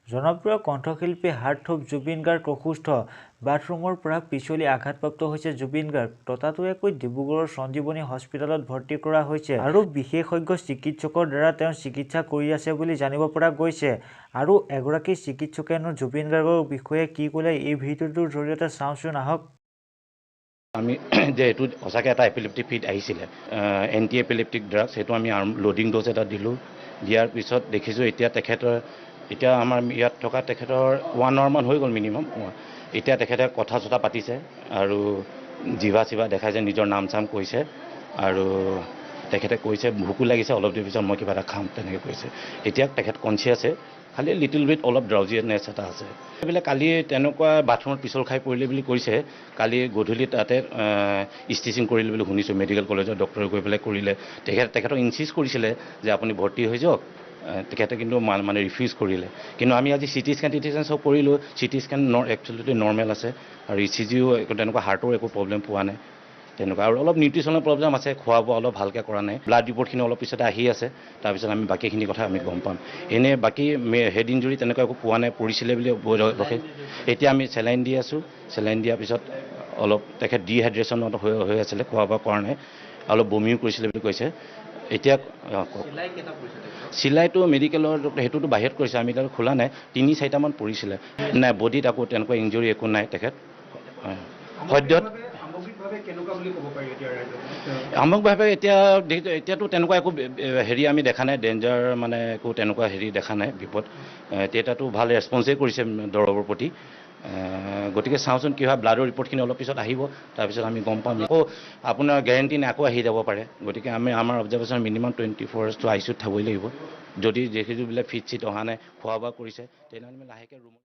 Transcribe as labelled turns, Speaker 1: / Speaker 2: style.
Speaker 1: জনপ্ৰিয় কণ্ঠশিল্পী হাৰ্টথ্ৰব জুবিন গাৰ্গ অসুস্থ বাথৰুমৰ পৰা পিছলি আঘাতপ্ৰাপ্ত হৈছে জুবিন গাৰ্গ ততাতৈয়াকৈ ডিব্ৰুগড়ৰ সঞ্জীৱনী হস্পিটেলত ভৰ্তি কৰা হৈছে আৰু বিশেষজ্ঞ চিকিৎসকৰ দ্বাৰা তেওঁ চিকিৎসা কৰি আছে বুলি জানিব পৰা গৈছে আৰু এগৰাকী চিকিৎসকেনো জুবিন গাৰ্গৰ বিষয়ে কি ক'লে এই ভিডিঅ'টোৰ জৰিয়তে চাওঁচোন আহক
Speaker 2: আমি যে এটো সঁচাকৈ এটা এপিলেপ্টিক ফিট আহিছিলে এণ্টি এপিলেপ্টিক ড্ৰাগছ সেইটো আমি লোডিং ড'জ এটা দিলোঁ দিয়াৰ পিছত দেখিছোঁ এতিয়া আমাৰ ইয়াত থকা তেখেতৰ 1 hour মান হৈ গ'ল মিনিমাম এতিয়া তেখেতে কথা চথা পাতিছে আৰু জিভা চিভা দেখাইছে নিজৰ নাম চাম কৈছে আৰু তেখেতে কৈছে ভোকো লাগিছে অলপ দেৰি পিছত মই কিবা এটা খাম তেনেকৈ কৈছে এতিয়া তেখেত কনচিয়াছে খালি লিটিল বিট অলপ ড্ৰাউজিনেছ এটা আছে এইবিলাক কালি তেনেকুৱা বাথৰুমত পিছল খাই পৰিলে বুলি কৈছে কালি গধূলি তাতে ষ্টিচিং কৰিলে বুলি শুনিছোঁ মেডিকেল কলেজৰ ডক্টৰে গৈ পেলাই কৰিলে তেখেতক ইনচিষ্ট কৰিছিলে যে আপুনি ভৰ্তি হৈ যাওক তেখেতে কিন্তু মানে ৰিফিউজ কৰিলে কিন্তু আমি আজি চিটি স্কেন চব কৰিলোঁ চিটি স্কেন একচুৱেলি নৰ্মেল আছে আৰু ইচিজিও একো তেনেকুৱা হাৰ্টৰ একো প্ৰব্লেম পোৱা নাই তেনেকুৱা আৰু অলপ নিউট্ৰিচনৰ প্ৰব্লেম আছে খোৱা বোৱা অলপ ভালকৈ কৰা নাই ব্লাড ৰিপৰ্টখিনি অলপ পিছতে আহি আছে তাৰপিছত আমি বাকীখিনি কথা আমি গম পাম এনেই বাকী হেড ইঞ্জুৰি তেনেকুৱা একো পোৱা নাই পৰিছিলে বুলি ৰখে এতিয়া আমি চেলাইন দি আছোঁ চেলাইন দিয়াৰ পিছত অলপ তেখেত ডিহাইড্ৰেশ্যনত হৈ আছিলে খোৱা বোৱা কৰা নাই অলপ বমিও কৰিছিলে বুলি কৈছে এতিয়া চিলাইটো মেডিকেলৰ সেইটোতো বাহিৰত কৰিছে আমি তাত খোলা নাই 3-4টামান পৰিছিলে নাই বডিত আকৌ তেনেকুৱা ইঞ্জুৰি একো নাই তেখেত সদ্যহত সামগ্ৰিকভাৱে এতিয়াতো তেনেকুৱা একো হেৰি আমি দেখা নাই ডেঞ্জাৰ মানে একো তেনেকুৱা হেৰি দেখা নাই বিপদ এতিয়াতো ভাল ৰেছপন্সেই কৰিছে দৰৱৰ প্ৰতি গতিকে চাওঁচোন কি হয় ব্লাডৰ ৰিপৰ্টখিনি অলপ পিছত আহিব তাৰপিছত আমি গম পাম আকৌ আপোনাৰ গেৰেণ্টি নাই আকৌ আহি যাব পাৰে গতিকে আমাৰ অবজাৰ্ভেশ্যন মিনিমাম 24 hours আইচিউত থ'বই লাগিব যদি দেখিছোঁ বোলে ফিট চিট অহা নাই খোৱা বোৱা কৰিছে তেনেহ'লে আমি লাহেকৈ ৰুমত